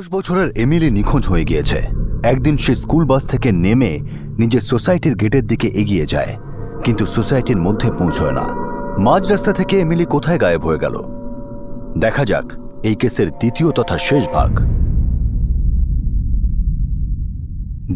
10 বছরের এমিলি নিখোঁজ হয়ে গিয়েছে। একদিন সে স্কুল বাস থেকে নেমে নিজের সোসাইটির গেটের দিকে এগিয়ে যায়, কিন্তু সোসাইটির মধ্যে পৌঁছয় না। মাঝ রাস্তা থেকে এমিলি কোথায় গায়েব হয়ে গেল? দেখা যাক এই কেসের দ্বিতীয় তথা শেষ ভাগ।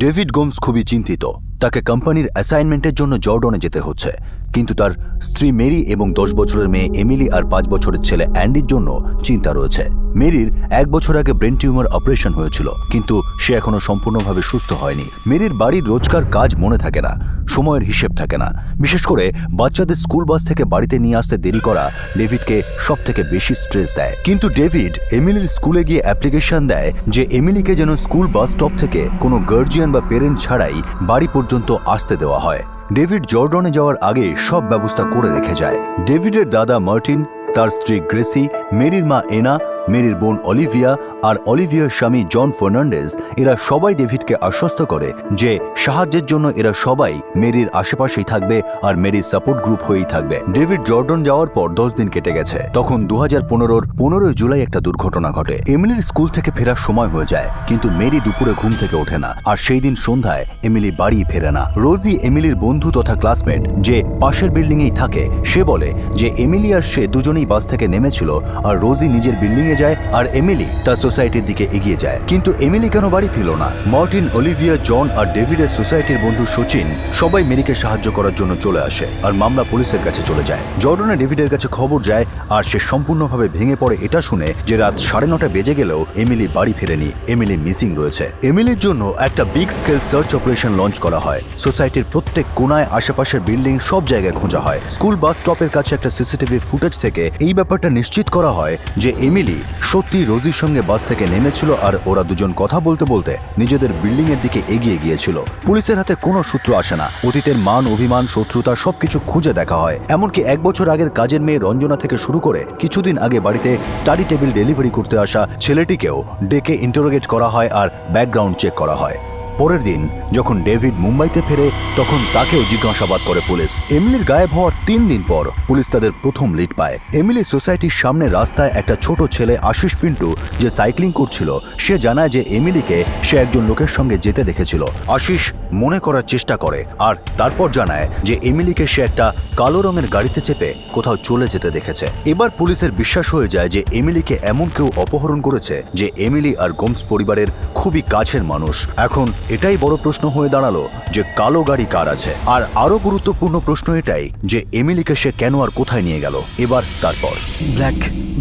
ডেভিড গোমস খুবই চিন্তিত। তাকে কোম্পানির অ্যাসাইনমেন্টের জন্য জর্ডনে যেতে হচ্ছে, কিন্তু তার স্ত্রী মেরি এবং 10 বছরের মেয়ে এমিলি আর 5 বছরের ছেলে অ্যান্ডির জন্য চিন্তা রয়েছে। মেরির 1 বছর আগে ব্রেন টিউমার অপারেশন হয়েছিল, কিন্তু সে এখনো সম্পূর্ণভাবে সুস্থ হয়নি। মেরির বাড়ির রোজকার কাজ মনে থাকে না, সময়ের হিসেব থাকে না। বিশেষ করে বাচ্চাদের স্কুল বাস থেকে বাড়িতে নিয়ে আসতে দেরি করা ডেভিডকে সব থেকে বেশি স্ট্রেস দেয়। কিন্তু ডেভিড এমিলির স্কুলে গিয়ে অ্যাপ্লিকেশন দেয় যে এমিলিকে যেন স্কুল বাস স্টপ থেকে কোনো গার্জিয়ান বা পেরেন্ট ছাড়াই বাড়ি পর্যন্ত আসতে দেওয়া হয়। ডেভিড জর্ডনে যাওয়ার আগে সব ব্যবস্থা করে রেখে যায়। ডেভিডের দাদা মার্টিন, তার স্ত্রী গ্রেসি, মেরির মা এনা, মেরির বোন অলিভিয়া আর অলিভিয়ার স্বামী জন ফার্নান্ডেজ, এরা সবাই ডেভিডকে আশ্বস্ত করে যে সাহায্যের জন্য এরা সবাই মেরির আশেপাশেই থাকবে আর মেরির সাপোর্ট গ্রুপ হয়েই থাকবে। ডেভিড জর্ডন যাওয়ার পর 10 দিন কেটে গেছে। তখন 2015-র 15 জুলাই একটা দুর্ঘটনা ঘটে। এমিলির স্কুল থেকে ফেরার সময় হয়ে যায়, কিন্তু মেরি দুপুরে ঘুম থেকে ওঠে না, আর সেই দিন সন্ধ্যায় এমিলি বাড়ি ফেরে না। রোজি, এমিলির বন্ধু তথা ক্লাসমেট, যে পাশের বিল্ডিংয়েই থাকে, সে বলে যে এমিলি আর সে দুজনেই বাস থেকে নেমেছিল, আর রোজি নিজের বিল্ডিংয়ে যায় আর এমিলি তার সোসাইটির দিকে এগিয়ে যায়। কিন্তু এমিলি কেন বাড়ি ফিরল না? মার্টিন, অলিভিয়া, জন আর ডেভিডের সোসাইটির বন্ধু সচিন সবাই মেরিকে সাহায্য করার জন্য চলে আসে, আর মামলা পুলিশের কাছে চলে যায়। জর্ডনে ডেভিডের কাছে খবর যায়, আর সে সম্পূর্ণভাবে ভেঙে পড়ে এটা শুনে যে রাত 9:30 বেজে গেলেও এমিলি বাড়ি ফেরেনি, এমিলি মিসিং রয়েছে। এমিলির জন্য একটা big scale search operation launch করা হয়। সোসাইটির প্রত্যেক কোনায়, আশেপাশের বিল্ডিং, সব জায়গায় খোঁজা হয়। স্কুল বাস স্টপের কাছে একটা সিসিটিভি ফুটেজ থেকে এই ব্যাপারটা নিশ্চিত করা হয় যে এমিলি সত্যি রোজির সঙ্গে বাস থেকে নেমেছিল, আর ওরা দুজন কথা বলতে বলতে নিজেদের বিল্ডিং এর দিকে এগিয়ে গিয়েছিল। পুলিশের হাতে কোনো সূত্র আসে না। অতীতের মান, অভিমান, শত্রুতা সবকিছু খুঁজে দেখা হয়। এমনকি 1 বছর আগের কাজের মেয়ে রঞ্জনা থেকে শুরু করে কিছুদিন আগে বাড়িতে স্টাডি টেবিল ডেলিভারি করতে আসা ছেলেটিকেও ডেকে ইন্টারোগেট করা হয় আর ব্যাকগ্রাউন্ড চেক করা হয়। পরের দিন যখন ডেভিড মুম্বাইতে ফেরে, তখন তাকেও জিজ্ঞাসাবাদ করে পুলিশ। এমিলির গায়েব হওয়ার 3 দিন পর পুলিশ তাদের প্রথম লিড পায়। এমিলি সোসাইটির সামনে রাস্তায় একটা ছোট ছেলে আশিস পিন্টু, যে সাইক্লিং করছিল, সে জানায় যে এমিলিকে সে একজন লোকের সঙ্গে যেতে দেখেছিল। আশিস মনে করার চেষ্টা করে, আর তারপর জানায় যে এমিলিকে সে একটা কালো রঙের গাড়িতে চেপে কোথাও চলে যেতে দেখেছে। এবার পুলিশের বিশ্বাস হয়ে যায় যে এমিলিকে এমন কেউ অপহরণ করেছে যে এমিলি আর গোমস পরিবারের খুবই কাছের মানুষ। এখন এটাই বড় প্রশ্ন হয়ে দাঁড়ালো যে কালো গাড়ি কার আছে, আর আরো গুরুত্বপূর্ণ প্রশ্ন এটাই যে এমিলিকে সে কেন আর কোথায় নিয়ে গেল। এবার তারপর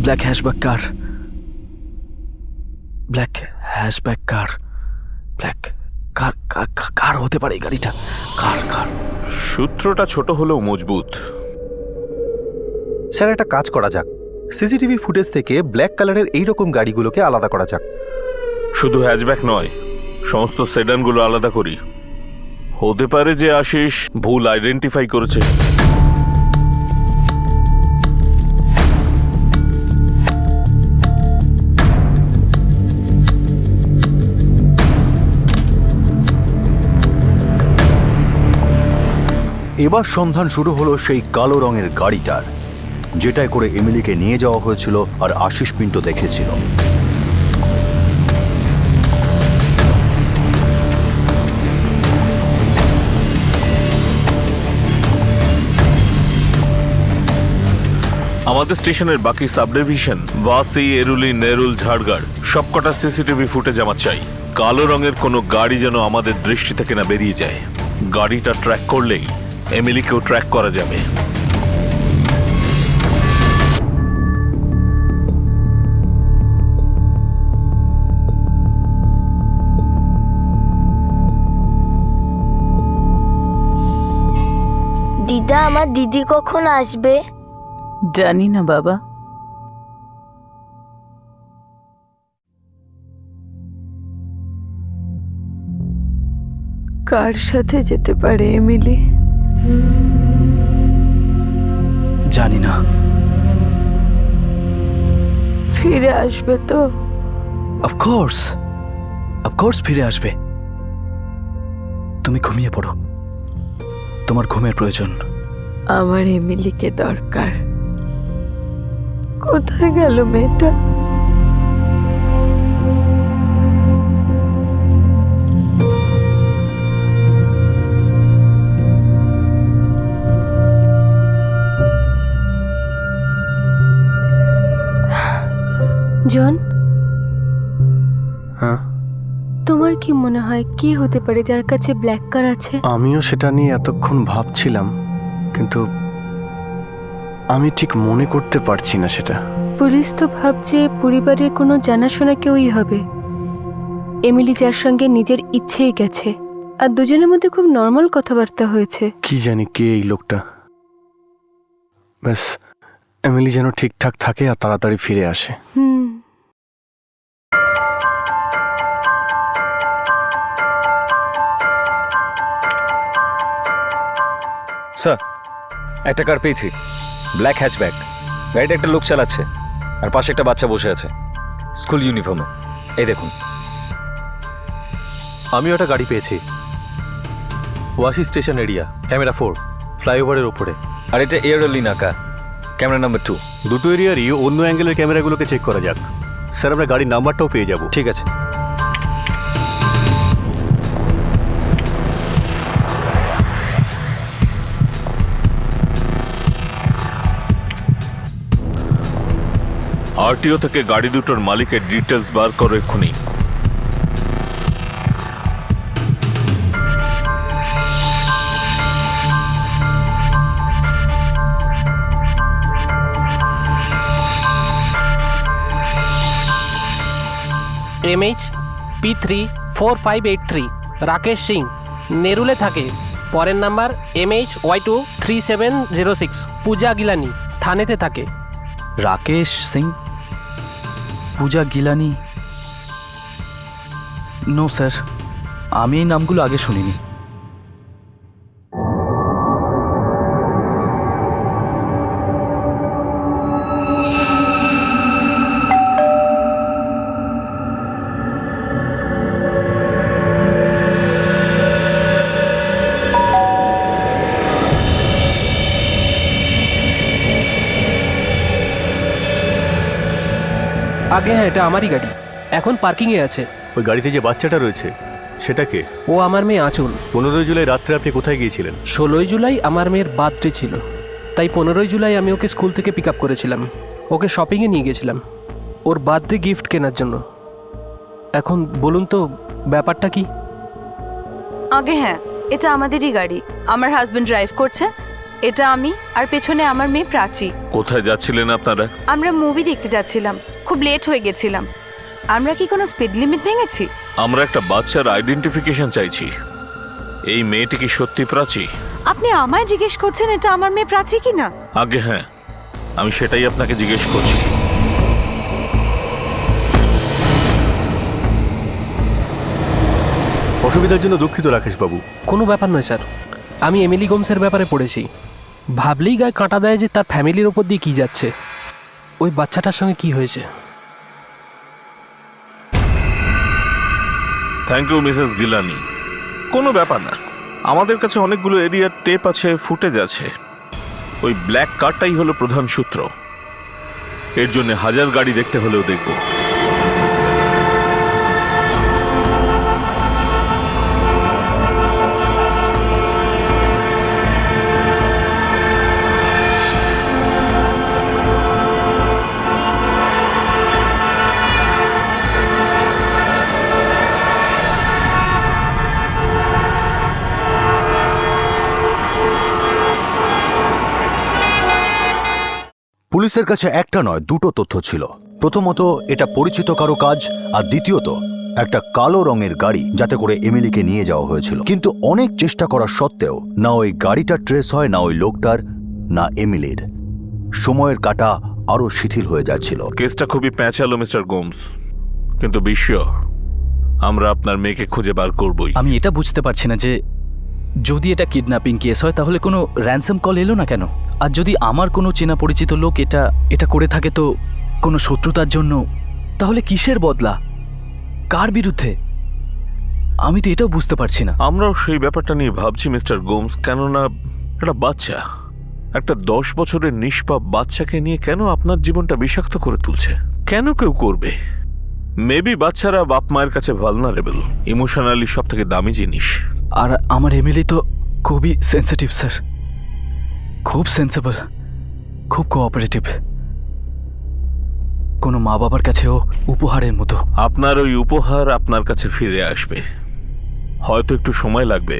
ব্ল্যাক হ্যাশব্যাক কার, ব্ল্যাক হ্যাশব্যাক কার, ব্ল্যাক কার কার কার হতে পারে এই গাড়িটা? কার? সূত্রটা ছোট হলেও মজবুত। স্যার, একটা কাজ করা যাক, সিসিটিভি ফুটেজ থেকে ব্ল্যাক কালারের এইরকম গাড়িগুলোকে আলাদা করা যাক। শুধু হ্যাচব্যাক নয়, সমস্ত সেডানগুলো আলাদা করি। হতে পারে যে আশিস ভুল আইডেন্টিফাই করেছে। এবার সন্ধান শুরু হলো সেই কালো রঙের গাড়িটার, যেটায় করে এমিলিকে নিয়ে যাওয়া হয়েছিল আর আশিস পিন্টো দেখেছিল। আমাদের স্টেশনের বাকি সাবডিভিশন ওয়াসি, এরুলি, নেরুল, ঝাড়গাড় সবকটা সিসিটিভি ফুটেজ আমার চাই। কালো রঙের কোনো গাড়ি যেন আমাদের দৃষ্টি থেকে না বেরিয়ে যায়। গাড়িটা ট্র্যাক করলেই এমিলিকেও ট্র্যাক করা যাবে। দিদা, আমার দিদি কখন আসবে? জানি না বাবা। কার সাথে যেতে পারে এমিলি? জানি না। ফিরে আসবে তো? অফকোর্স ফিরে আসবে। তুমি ঘুমিয়ে পড়ো, তোমার ঘুমের প্রয়োজন। আমার এমিলিকে দরকার। কোথায় গেল মেয়েটা? জন, হ্যাঁ, তোমার কি মনে হয় কি হতে পারে যার কাছে ব্ল্যাক কার আছে? আমিও সেটা নিয়ে এতক্ষণ ভাবছিলাম, কিন্তু আমি ঠিক মনে করতে পারছি না সেটা। পুলিশ তো ভাবছে পরিবারের কোনো জানাশোনা কেউই হবে। এমিলি যার সঙ্গে নিজের ইচ্ছেই গেছে, আর দুজনের মধ্যে খুব নর্মাল কথাবার্তা হয়েছে। কি জানি কে এই লোকটা। ব্যাস এমিলি যেন ঠিকঠাক থাকে আর তাড়াতাড়ি ফিরে আসে। স্যার, একটা কার পেয়েছি, ব্ল্যাক হ্যাচব্যাক। গাড়িটা একটা লোক চালাচ্ছে আর পাশে একটা বাচ্চা বসে আছে স্কুল ইউনিফর্মে। এই দেখুন। আমি ওটা গাড়ি পেয়েছি, ওয়াশি স্টেশন এরিয়া, ক্যামেরা 4, ফ্লাইওভারের ওপরে। আর এটা এয়ারলি নাকা, ক্যামেরা নাম্বার 2। দুটো এরিয়ারই অন্য অ্যাঙ্গেলের ক্যামেরাগুলোকে চেক করা যাক। স্যার, আমরা গাড়ির নাম্বারটাও পেয়ে যাব। ঠিক আছে। আরটিও থেকে গাড়ি দুটোর মালিকের ডিটেলস বার করো এক্ষুনি। MH4583 রাকেশ সিং, নেরুলে থাকে। পরের নাম্বার MH Y23706 পূজা গিলানি, থানেতে থাকে। রাকেশ সিং, পূজা গিলানি। নো স্যার, আমি এই নামগুলো আগে শুনিনি। আগে হ্যাঁ, এটা আমারই গাড়ি, এখন পার্কিংয়ে আছে। ওই গাড়িতে যে বাচ্চাটা রয়েছে সেটা কে? ও আমার মেয়ে আঁচল। 15 জুলাই রাত্রে আপনি কোথায় গিয়েছিলেন? 16 জুলাই আমার মেয়ের বার্থডে ছিল, তাই 15 জুলাই আমি ওকে স্কুল থেকে পিক আপ করেছিলাম। ওকে শপিংয়ে নিয়ে গেছিলাম ওর বার্থডে গিফট কেনার জন্য। এখন বলুন তো ব্যাপারটা কি? আগে হ্যাঁ, এটা আমাদেরই গাড়ি, আমার হাজবেন্ড ড্রাইভ করছে। এটা আমি, আর পেছনে আমার মেয়ে প্রাচী। কোথায় যাচ্ছিলেন আপনারা? আমরা মুভি দেখতে যাচ্ছিলাম, খুব লেট হয়ে গেছিলাম। আমরা কি কোনো স্পিড লিমিট ভেঙেছি? আমরা একটা বাচ্চার আইডেন্টিফিকেশন চাইছি। এই মেয়েটি কি সত্যি প্রাচী? আপনি আমায় জিজ্ঞেস করছেন এটা আমার মেয়ে প্রাচী কিনা? আগে হ্যাঁ, আমি সেটাই আপনাকে জিজ্ঞেস করছি। অসুবিধার জন্য দুঃখিত রাকেশ বাবু। কোনো ব্যাপার নয় স্যার, আমি এমিলি গোমসের ব্যাপারে পড়েছি। ভাবলেই গায়ে কাঁটা দেয় যে তার ফ্যামিলির ওপর দিয়ে কী যাচ্ছে। ওই বাচ্চাটার সঙ্গে কি হয়েছে? Thank you Mrs Gilani. কোনো ব্যাপার না, আমাদের কাছে অনেকগুলো এরিয়ার টেপ আছে, ফুটেজ আছে। ওই ব্ল্যাক কারটাই হলো প্রধান সূত্র। এর জন্য 1000 গাড়ি দেখতে হলেও দেখব। পুলিশের কাছে একটা নয়, দুটো তথ্য ছিল। প্রথমত, এটা পরিচিত কারো কাজ, আর দ্বিতীয়ত একটা কালো রঙের গাড়ি যাতে করে এমিলিকে নিয়ে যাওয়া হয়েছিল। কিন্তু অনেক চেষ্টা করার সত্ত্বেও না ওই গাড়িটা ট্রেস হয়, না ওই লোকটার, না এমিলির। সময়ের কাঁটা আরো শিথিল হয়ে যাচ্ছিল। কেসটা খুবই প্যাঁচালো মিস্টার গোমস, কিন্তু বিশ্বাস আমরা আপনার মেয়েকে খুঁজে বার করবই। আমি এটা বুঝতে পারছি না যে যদি এটা কিডন্যাপিং কেস হয় তাহলে কোনো র্যানসাম কল এলো না কেন? আর যদি আমার কোনো চেনা পরিচিত লোক এটা করে থাকে তো কোনো শত্রুতার জন্য, তাহলে কিসের বদলা, কার বিরুদ্ধে? আমি তো এটাও বুঝতে পারছি না। আমরাও সেই ব্যাপারটা নিয়ে ভাবছি মিস্টার গোমস, কেননা একটা বাচ্চা, একটা 10 বছরের নিষ্পাপ বাচ্চাকে নিয়ে কেন আপনার জীবনটা বিষাক্ত করে তুলছে? কেন কেউ করবে? মেবি বাচ্চারা বাপ মায়ের কাছে ভালনারেবল, ইমোশনালি সব থেকে দামি জিনিস। আর আমার এমিলি তো খুবই সেন্সিটিভ স্যার, খুব সেন্সিবল, খুব কোঅপারেটিভ। কোনো মা বাবার কাছেও উপহারের মতো। আপনার ওই উপহার আপনার কাছে ফিরে আসবে, হয়তো একটু সময় লাগবে,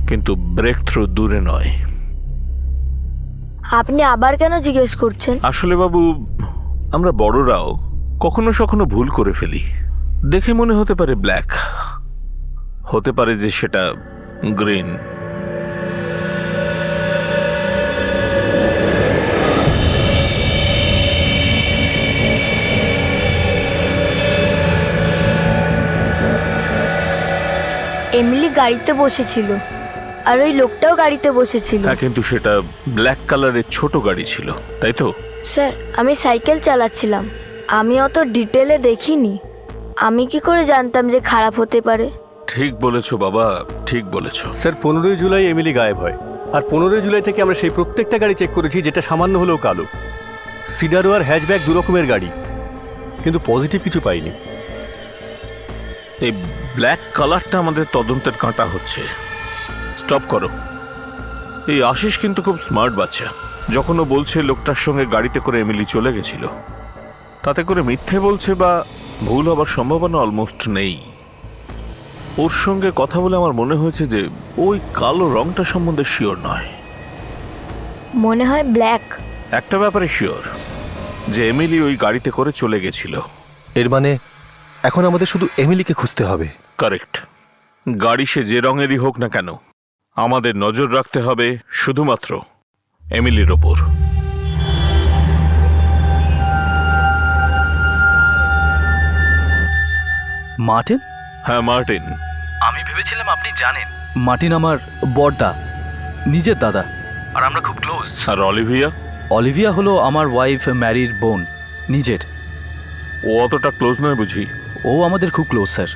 কিন্তু ব্রেক থ্রু দূরে নয়। আপনি আবার কেন জিজ্ঞেস করছেন? আসলে বাবু, আমরা বড়রাও কখনো সখনো ভুল করে ফেলি। দেখে মনে হতে পারে ব্ল্যাক, হতে পারে যে সেটা গ্রিন। এমিলি গাড়িতে বসেছিল আর ওই লোকটাও গাড়িতে বসেছিল। হ্যাঁ, কিন্তু সেটা ব্ল্যাক কালারের ছোট গাড়ি ছিল, তাই তো? স্যার, আমি সাইকেল চালাচ্ছিলাম, আমি অত ডিটেলে দেখিনি। আমি কি করে জানতাম যে খারাপ হতে পারে? ঠিক বলেছো বাবা, ঠিক বলেছো। স্যার 15ই জুলাই এমিলি গায়েব হয়, আর 15ই জুলাই থেকে আমরা সেই প্রত্যেকটা গাড়ি চেক করেছি যেটা সামান্য হলেও কালো। সিডারো আর হ্যাচব্যাক দু রকমের গাড়ি, কিন্তু পজিটিভ কিছু পাইনি। এই ব্ল্যাক কালারটা আমাদের তদন্তের কাঁটা হচ্ছে। স্টপ করো। এই আশিস কিন্তু খুব স্মার্ট বাচ্চা। যখন ও বলছে লোকটার সঙ্গে গাড়িতে করে এমিলি চলে গেছিল, তাতে করে মিথ্যে বলছে বা ভুল হবার সম্ভাবনা অলমোস্ট নেই। ওর সঙ্গে কথা বলে আমার মনে হয়েছে যে ওই কালো রংটা সম্বন্ধে শিওর নয়। মনে হয় ব্ল্যাক। একটা ব্যাপারে শিওর, যে এমিলি ওই গাড়িতে করে চলে গেছিল। এর মানে এখন আমাদের শুধু এমিলিকে খুঁজতে হবে। কারেক্ট। গাড়ি সে যে রঙেরই হোক না কেন, আমাদের নজর রাখতে হবে শুধুমাত্র এমিলির ওপর। মার্টিন? হ্যাঁ, মার্টিন। আমি ভেবেছিলাম আপনি জানেন। মার্টিন আমার বড়দা, নিজের দাদা, আর আমরা খুব ক্লোজ। আর অলিভিয়া? অলিভিয়া হলো আমার ওয়াইফ ম্যারির বোন, নিজের। ও অতটা ক্লোজ নয় বুঝি? ও আমাদের খুব ক্লোজ স্যার,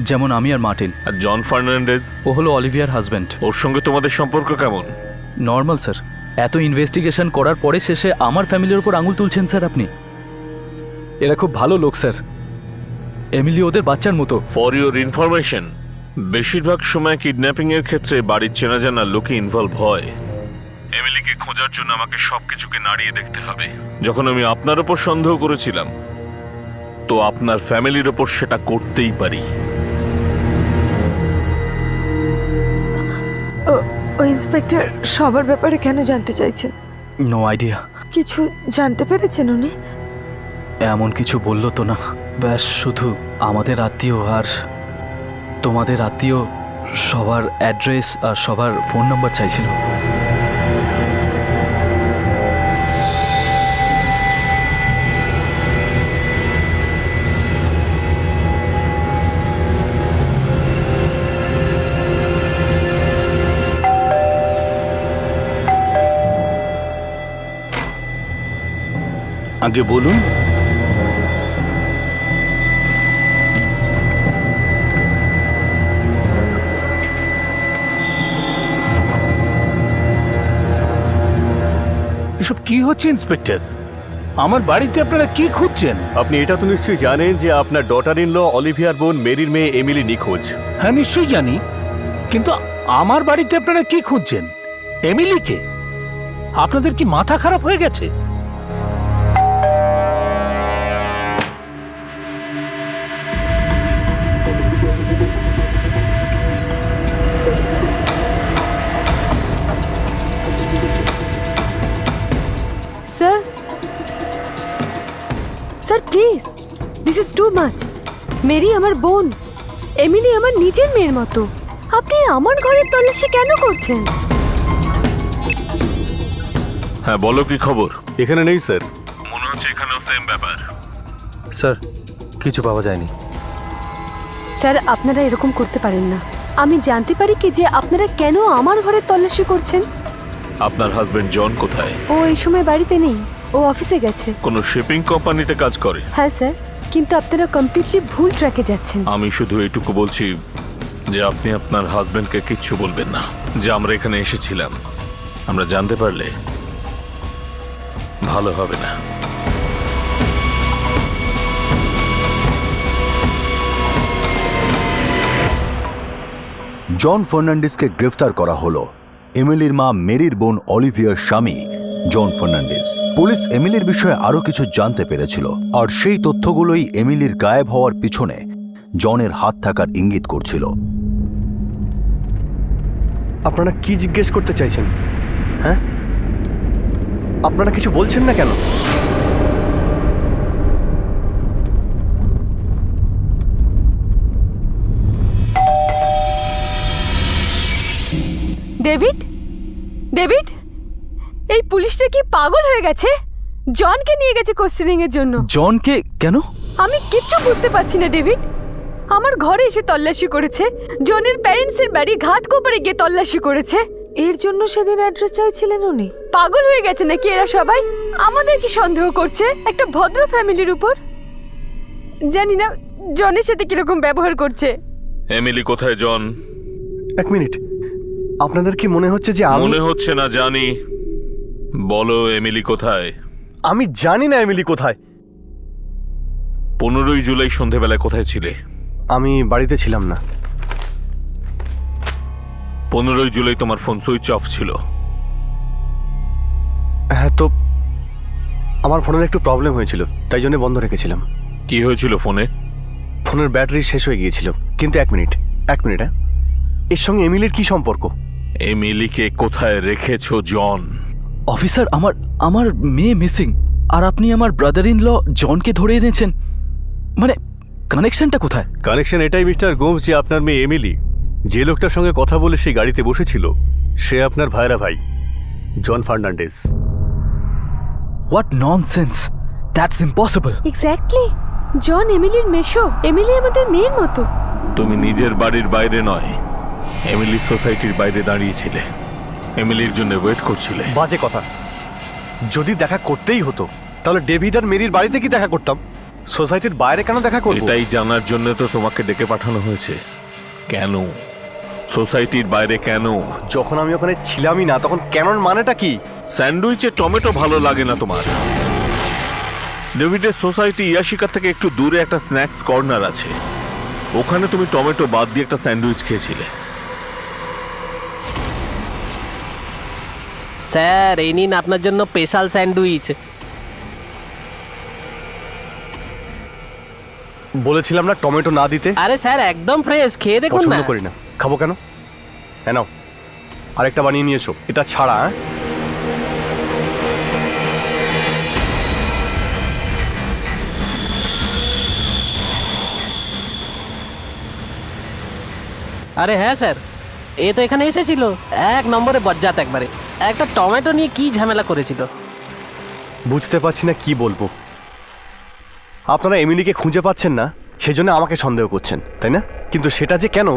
যেমন আমি আর মার্টিন। আর জন ফার্নান্ডেজ? ও হলো অলিভিয়ার হাজব্যান্ড। ওর সঙ্গে তোমাদের সম্পর্ক কেমন? Normal sir. এত ইনভেস্টিগেশন করার পরে শেষে আমার ফ্যামিলির উপর আঙুল তুলছেন স্যার আপনি? এরা খুব ভালো লোক স্যার, এমিলি ওদের বাচ্চার মতো। ফর ইউর ইনফরমেশন, বেশিরভাগ সময় কিডন্যাপিং এর ক্ষেত্রে বাড়ির চেনা জানা লোকে ইনভলভ হয়। এমিলিকে খোঁজার জন্য আমাকে সবকিছুকে নাড়িয়ে দেখতে হবে। যখন আমি আপনার উপর সন্দেহ করেছিলাম, তো আপনার ফ্যামিলির ওপর সেটা করতেই পারি। ও ইন্সপেক্টর সবার ব্যাপারে কেন জানতে চাইছেন? No idea. কিছু জানতে পেরেছেন উনি? এমন কিছু বললো তো না, ব্যাস শুধু আমাদের আত্মীয় আর তোমাদের আত্মীয় সবার অ্যাড্রেস আর সবার ফোন নাম্বার চাইছিল। আগে বলুন। এসব কি হচ্ছে ইন্সপেক্টর? আমার বাড়িতে আপনারা কি খুঁজছেন? আপনি এটা তো নিশ্চয়ই জানেন যে আপনার ডটার ইন ল অলিভিয়ার বোন মেরির মেয়ে এমিলি নিখোঁজ। হ্যাঁ, নিশ্চয়ই জানি, কিন্তু আমার বাড়িতে আপনারা কি খুঁজছেন? এমিলিকে? আপনাদের কি মাথা খারাপ হয়ে গেছে? Sir, sir please, this is too much. Mary আমার বোন, এমিলি আমার নিজের মেয়ের মতো। আপনি আমার ঘরের তল্লাশি কেন করছেন? হ্যাঁ, বলো কি খবর? এখানে নেই স্যার। মনে হচ্ছে এখানেও সেম ব্যাপার। স্যার, কিছু পাওয়া যায়নি। স্যার, আপনারা এরকম করতে পারেন না। আমি জানতে পারি কি যে আপনারা কেন আমার ঘরের তল্লাশি করছেন? আপনার হাজবেন্ড জন কোথায়? ও এই সময় বাড়িতে নেই, ও অফিসে গেছে। কোনো শিপিং কোম্পানিতে কাজ করে? হ্যাঁ স্যার, কিন্তু আপনারা কমপ্লিটলি ভুল ট্র্যাকে যাচ্ছেন। আমি শুধু এইটুকু বলছি যে আপনি আপনার হাজবেন্ডকে কিচ্ছু বলবেন না যে আমরা এখানে এসেছিলাম। আমরা জানতে পারলে ভালো হবে না। জন ফার্নান্ডিসকে গ্রেফতার করা হলো। এমিলির মা মেরির বোন অলিভিয়ার স্বামী জন ফার্নান্ডেজ। পুলিশ এমিলির বিষয়ে আরও কিছু জানতে পেরেছিল, আর সেই তথ্যগুলোই এমিলির গায়েব হওয়ার পিছনে জনের হাত থাকার ইঙ্গিত করছিল। আপনারা কি জিজ্ঞেস করতে চাইছেন? হ্যাঁ, আপনারা কিছু বলছেন না কেন? ডেভিড, ডেভিড, এই পুলিশটা কি পাগল হয়ে গেছে? জনকে নিয়ে গেছে কোশ্চেনিং এর জন্য। জনকে কেন? আমি কিচ্ছু বুঝতে পারছি না ডেভিড। আমার ঘরে এসে তল্লাশি করেছে, জনের প্যারেন্টসের বাড়ি ঘাটকোপরে গিয়ে তল্লাশি করেছে। এর জন্য সেদিন অ্যাড্রেস চাইছিলেন উনি? পাগল হয়ে গেছে নাকি এরা সবাই? আমাদের কি সন্দেহ করছে একটা ভদ্র ফ্যামিলির উপর? জানি না জনের সাথে কিরকম ব্যবহার করছে। এমিলি কোথায় জন? এক মিনিট, আপনাদের কি মনে হচ্ছে যে মনে হচ্ছে না জানি। বলো এমিলি কোথায়? আমি জানি না এমিলি কোথায়। 15ই জুলাই সন্ধেবেলায় কোথায় ছিলে? আমি বাড়িতে ছিলাম না। 15ই জুলাই তোমার ফোন সুইচ অফ ছিল। হ্যাঁ, তো আমার ফোনের একটু প্রবলেম হয়েছিল, তাই জন্য বন্ধ রেখেছিলাম। কি হয়েছিল ফোনে? ফোনের ব্যাটারি শেষ হয়ে গিয়েছিল। কিন্তু এক মিনিট, হ্যাঁ, এর সঙ্গে এমিলির কি সম্পর্ক? এমিলিকে কোথায় রেখেছো জন? অফিসার, আমার মেয়ে মিসিং, আর আপনি আমার ব্রাদার ইন ল জনকে ধরে এনেছেন। মানে কানেকশনটা কোথায়? কানেকশন এটাই মিস্টার গোমস যে আপনার মেয়ে এমিলি যে লোকটার সঙ্গে কথা বলে সেই গাড়িতে বসেছিল, সে আপনার ভাইরা ভাই John Fernandez. What nonsense, that's impossible. Exactly, John এমিলির মেশো, এমিলি আমাদের মেয়ের মতো। তুমি নিজের বাড়ির বাইরে নয়, এমিলির সোসাইটির বাইরে দাঁড়িয়েছিলে, এমিলির জন্য ওয়েট করছিলে। বাজে কথা। যদি দেখা করতেই হতো তাহলে ডেভিড আর মেরির বাড়িতে কি দেখা করতাম? সোসাইটির বাইরে কেন দেখা করব? এটাই জানার জন্য তো তোমাকে ডেকে পাঠানো হয়েছে। কেন সোসাইটির বাইরে কেন? যখন আমি ওখানে ছিলামই না তখন কেন মানেটা কি? স্যান্ডউইচে টমেটো ভালো লাগে না তোমার? ডেভিডের সোসাইটি ইয়াশিকা থেকে একটু দূরে একটা স্ন্যাক্স কর্নার আছে, ওখানে তুমি টমেটো বাদ দিয়ে একটা স্যান্ডউইচ খেয়েছিলে। স্যার, এই নিন আপনার জন্য স্পেশাল স্যান্ডউইচ। বলেছিলাম না টমেটো না দিতে। আরে স্যার, একদম ফ্রেশ, খেয়ে দেখুন না। পছন্দ করি না, খাবো কেন? হ্যাঁ, নাও আরেকটা বানিয়ে নিয়েছো, এটা ছাড়া। আরে হ্যাঁ স্যার, এ তো এখানে এসেছিল, 1 নম্বরে বজ্জাত একবারে। একটা টমেটো নিয়ে কি ঝামেলা করেছিল। বুঝতে পারছি না কি বলবো। আপনারা এমিলিকে খুঁজে পাচ্ছেন না, সেজন্য আমাকে সন্দেহ করছেন, তাই না? কিন্তু সেটা যে কেন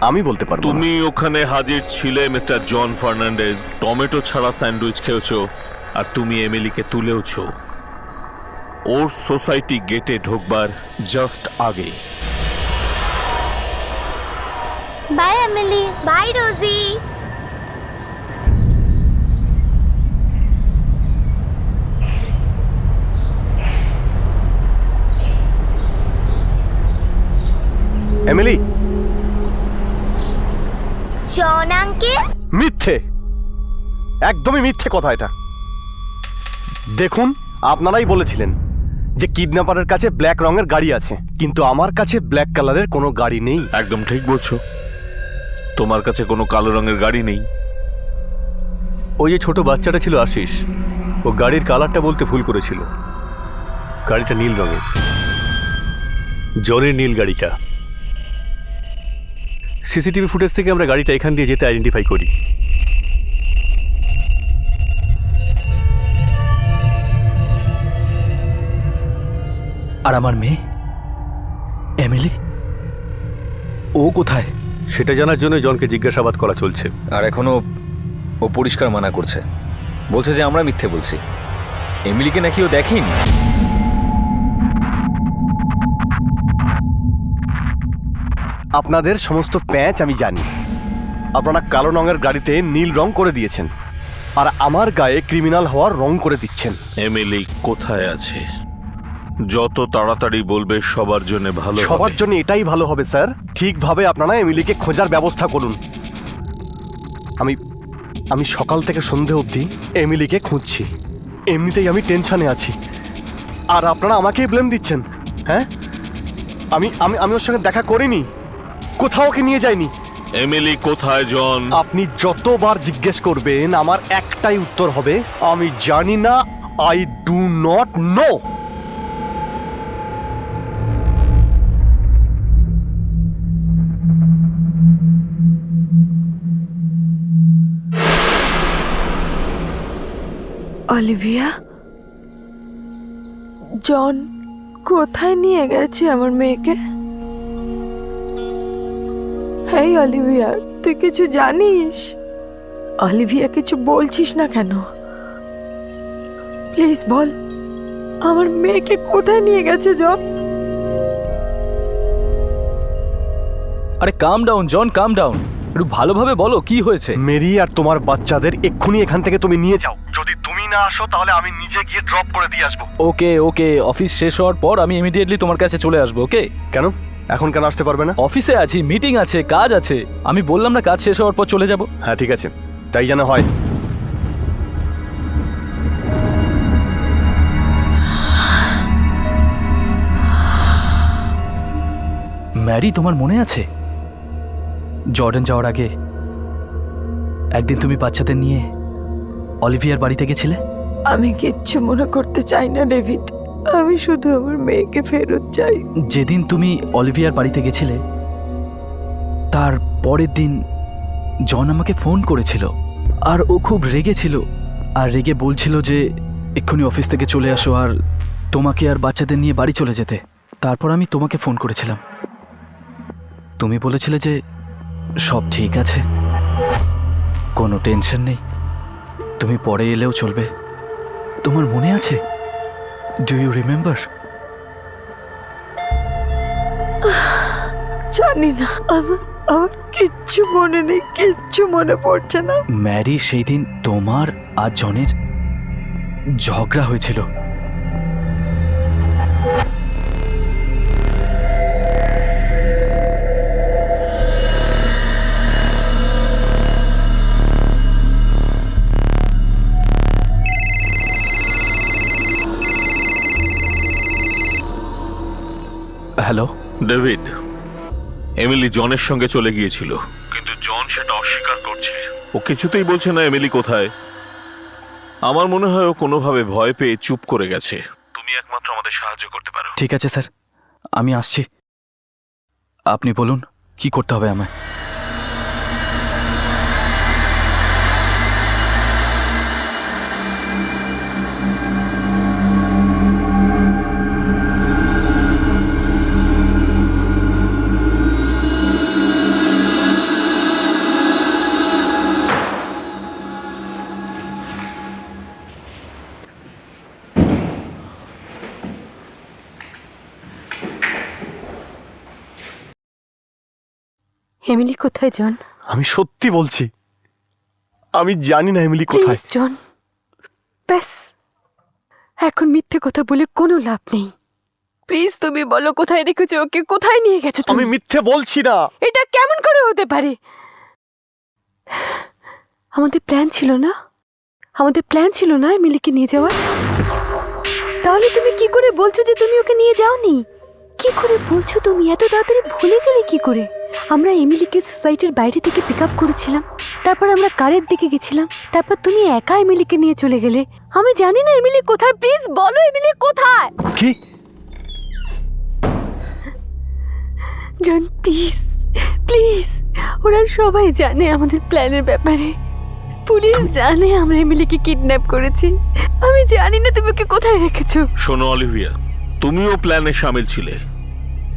আমি বলতে পারবো না। তুমি ওখানে হাজির ছিলে মিস্টার জন ফার্নান্ডেজ, টমেটো ছাড়া স্যান্ডউইচ খেয়েছো, আর তুমি এমিলিকে তুলেওছো ওর সোসাইটি গেটে ঢোকবার জাস্ট আগে। Bye Emily, bye Rosie. Emily, John uncle. মিথ্যে, একদমই মিথ্যে কথা এটা। দেখুন, আপনারাই বলেছিলেন যে কিডন্যাপারের কাছে ব্ল্যাক রঙের গাড়ি আছে, কিন্তু আমার কাছে ব্ল্যাক কালারের কোনো গাড়ি নেই। একদম ঠিক বলছো, তোমার কাছে কোনো কালো রঙের গাড়ি নেই। ওই যে ছোট বাচ্চাটা ছিল আশিস, ও গাড়ির কালারটা বলতে ভুল করেছিল। গাড়িটা নীল রঙের, জনের নীল গাড়িটা। সিসিটিভি ফুটেজ থেকে আমরা গাড়িটা এখান দিয়ে যেতে আইডেন্টিফাই করি। আর আমার মেয়ে এমিলি, ও কোথায়? সেটা জানার জন্য জনকে জিজ্ঞাসাবাদ করা চলছে। আর এখনো ও পরিষ্কার মানা করছে, বলছে যে আমরা মিথ্যে বলছি। এমিলিকে নাকি ও দেখেনি। আপনাদের সমস্ত প্যাঁচ আমি জানি। আপনারা কালো রঙের গাড়িতে নীল রং করে দিয়েছেন, আর আমার গায়ে ক্রিমিনাল হওয়ার রং করে দিচ্ছেন। এমিলি কোথায় আছে? যত তাড়াতাড়ি বলবে সবার জন্য ভালো হবে। সবার জন্য এটাই ভালো হবে স্যার। ঠিকভাবে আপনারা এমিলিকে খোঁজার ব্যবস্থা করুন। আমি সকাল থেকে সন্ধে অবধি এমিলিকে খুঁজছি। এমনিতেই আমি টেনশনে আছি, আর আপনারা আমাকেই ব্লেম দিচ্ছেন। হ্যাঁ, আমি আমি আমি ওর সঙ্গে দেখা করিনি, কোথাও ওকে নিয়ে যাইনি। এমিলি কোথায় জন? আপনি যতবার জিজ্ঞেস করবেন আমার একটাই উত্তর হবে, আমি জানি না, I do not know. Olivia, John কোথায় নিয়ে গেছে আমার মেয়েকে? হেই অলিভিয়া, তুই কিছু জানিস? অলিভিয়া, কিছু বলছিস না কেন? প্লিজ বল, আমার মেয়েকে কোথায় নিয়ে গেছে জন? আরে কাম ডাউন জন, কাম ডাউন। একটু ভালোভাবে বলো কি হয়েছে। মেরি আর তোমার বাচ্চাদের এক্ষুনি এখান থেকে তুমি নিয়ে যাও। যদি তুমি না আসো তাহলে আমি নিজে গিয়ে ড্রপ করে দিয়ে আসবো। ওকে ওকে, অফিস শেষ হওয়ার পর আমি ইমিডিয়েটলি তোমার কাছে চলে আসবো। ওকে? কেন এখন কেন আসতে পারবে না? অফিসে আছি, মিটিং আছে, কাজ আছে। আমি বললাম না কাজ শেষ হওয়ার পর চলে যাব। হ্যাঁ ঠিক আছে, তাই যেন হয়। ম্যারি, তোমার মনে আছে জর্ডান যাওয়ার আগে একদিন তুমি বাচ্চাদের নিয়ে অলিভিয়ার বাড়িতে গেছিলে? আমি কিচ্ছু মনে করতে চাই না ডেভিড, আমি শুধু আমার মেয়েকে ফেরত চাই। যেদিন তুমি অলিভিয়ার বাড়িতে গেছিলে তার পরের দিন জন আমাকে ফোন করেছিল, আর ও খুব রেগেছিল, আর রেগে বলছিল যে এক্ষুনি অফিস থেকে চলে আসো আর তোমাকে আর বাচ্চাদের নিয়ে বাড়ি চলে যেতে। তারপর আমি তোমাকে ফোন করেছিলাম, তুমি বলেছিলে যে সব ঠিক আছে, কোনো টেনশন নেই, তুমি পরে এলেও চলবে। তোমার মনে আছে? Do you remember? জানি না, আমার কিচ্ছু মনে নেই, কিচ্ছু মনে পড়ছে না। ম্যারি, সেই দিন তোমার আর জনের ঝগড়া হয়েছিল। হ্যালো ডেভিড, এমিলি জনের সঙ্গে চলে গিয়েছিল, কিন্তু জন সেটা অস্বীকার করছে। ও কিছুতেই বলছে না এমিলি কোথায়। আমার মনে হয় ও কোনোভাবে ভয় পেয়ে চুপ করে গেছে। তুমি একমাত্র আমাদের সাহায্য করতে পারো। ঠিক আছে স্যার, আমি আসছি। আপনি বলুন কি করতে হবে আমায়। এমিলি কোথায় জন? আমি সত্যি বলছি, আমি জানি না এমিলি কোথায়। প্লিজ জন, ব্যাস, এখন মিথ্যে কথা বলে কোনো লাভ নেই। প্লিজ তুমি বলো কোথায় রেখেছো ওকে, কোথায় নিয়ে গেছো তুমি? আমি মিথ্যে বলছি না। এটা কেমন করে হতে পারে? আমাদের প্ল্যান ছিল না, আমাদের প্ল্যান ছিল না এমিলিকে নিয়ে যাওয়ার। তাহলে তুমি কি করে বলছো যে তুমি ওকে নিয়ে যাওনি? কি করে বলছো তুমি? এত তাড়াতাড়ি ভুলে গেলে কি করে? আমরা এমিলিকে সোসাইটির বাইরে থেকে পিক আপ করেছিলাম, তারপর আমরা কারের দিকে গেছিলাম, তারপর তুমি একা এমিলিকে নিয়ে চলে গেলে। আমি জানি না এমিলি কোথায়, প্লিজ বলো এমিলি কোথায়? কি? জন প্লিজ প্লিজ, ওরা সবাই জানে আমাদের প্ল্যানের ব্যাপারে। পুলিশ জানে আমরা এমিলিকে কিডন্যাপ করেছি। আমি জানি না তুমি ওকে কোথায় রেখেছো। শোনো অলিভিয়া, তুমিও প্ল্যানে সামিল ছিলে,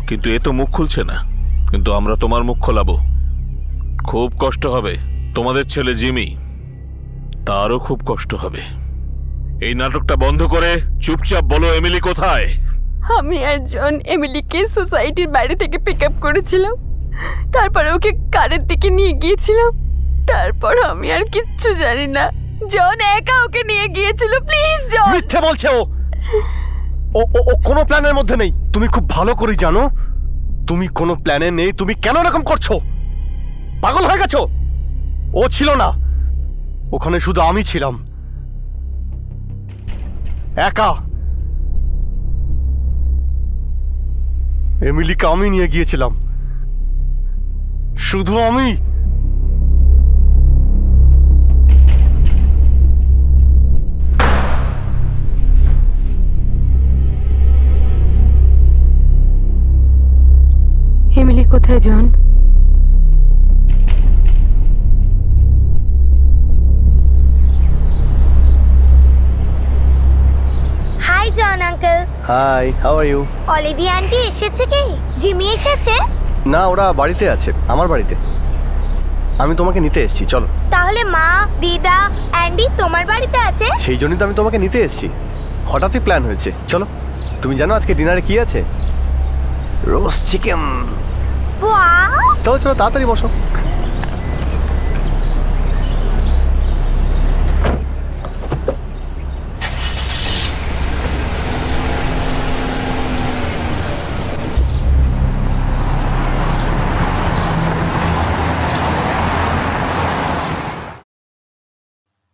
কিন্তু এ তো মুখ খুলছে না। কিন্তু আমরা তোমার মুখ খোলাবো। খুব কষ্ট হবে। তোমাদের ছেলে জিমি, তারও খুব কষ্ট হবে। এই নাটকটা বন্ধ করে চুপচাপ বলো এমিলি কোথায়। আমি আর জন এমিলিকে সোসাইটির বাইরে থেকে পিক আপ করেছিলাম, তারপরে ওকে কারের দিকে নিয়ে গিয়েছিলাম, তারপর আমি আর কিচ্ছু জানি না। জন একা ওকে নিয়ে গিয়েছিল। Please John. মিথ্যে বলছে ও। ও ও কোনো প্ল্যানের মধ্যে নেই। তুমি খুব ভালো করে জানো তুমি কোনো প্ল্যানে নেই। তুমি কেন এরকম করছো? পাগল হয়ে গেছো? ও ছিল না, ওখানে শুধু আমি ছিলাম, একা। এমিলিকে আমি নিয়ে গিয়েছিলাম, শুধু আমি। এমিলি কোথায় John? Hi John uncle. Hi, how are you? Olivia aunty এসেছে কি? জিমি এসেছে? না, ওরা বাড়িতে আছে, আমার বাড়িতে। আমি তোমাকে নিতে এসেছি, চলো। তাহলে মা, দিদা, অ্যান্ডি তোমার বাড়িতে আছে? সেই জন্যই তো আমি তোমাকে নিতে এসেছি। হঠাৎই প্ল্যান হয়েছে, চলো। তুমি জানো আজকে ডিনারে কি আছে? Roast chicken. ওয়াও! চলো চলো, তাড়াতাড়ি বসো।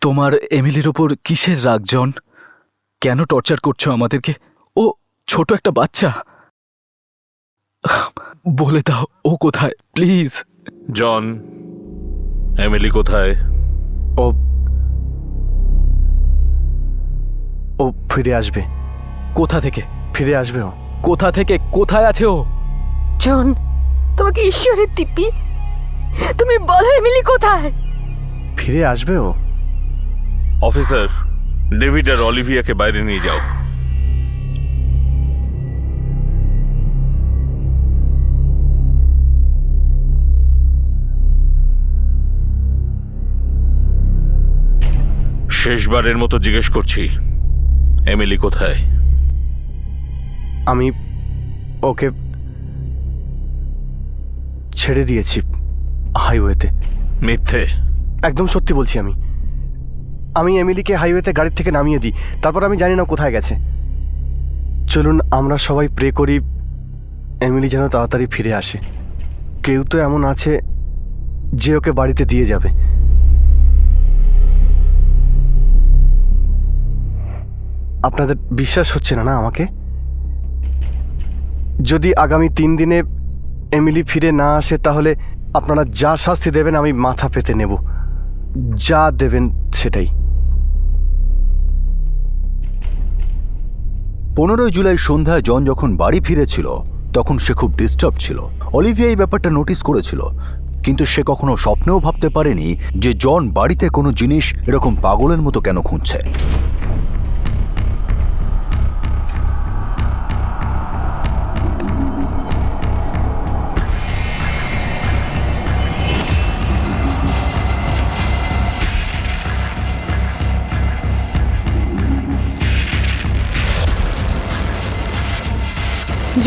তোমার এমিলির ওপর কিসের রাগ জন? কেন টর্চার করছো আমাদেরকে? ও ছোট একটা বাচ্চা। বলে দাও ও কোথায়, প্লিজ। জন, এমিলি কোথায়? ও ও ফিরে আসবে। কোথা থেকে ফিরে আসবে ও। কোথা থেকে? কোথায় আছে ও? জন, তোমাকে ঈশ্বরের দিব্যি, তুমি বলো এমিলি কোথায়? ফিরে আসবে ও। অফিসার, ডেভিড আর অলিভিয়াকে বাইরে নিয়ে যাও। শেষবারের মতো জিজ্ঞেস করছি, এমিলি কোথায়? আমি ওকে ছেড়ে দিয়েছি হাইওয়েতে। মিথ্যে। একদম সত্যি বলছি। আমি এমিলিকে হাইওয়েতে গাড়ির থেকে নামিয়ে দিই, তারপর আমি জানি না কোথায় গেছে। চলুন আমরা সবাই প্রে করি এমিলি যেন তাড়াতাড়ি ফিরে আসে। কেউ তো এমন আছে যে ওকে বাড়িতে দিয়ে যাবে। আপনাদের বিশ্বাস হচ্ছে না আমাকে? যদি আগামী 3 দিনে এমিলি ফিরে না আসে তাহলে আপনারা যা শাস্তি দেবেন আমি মাথা পেতে নেব। যা দেবেন সেটাই। 15 জুলাই সন্ধ্যায় জন যখন বাড়ি ফিরেছিল তখন সে খুব ডিস্টার্ব ছিল। অলিভিয়া এই ব্যাপারটা নোটিস করেছিল, কিন্তু সে কখনো স্বপ্নেও ভাবতে পারেনি যে জন বাড়িতে কোনো জিনিস এরকম পাগলের মতো কেন খুঁজছে।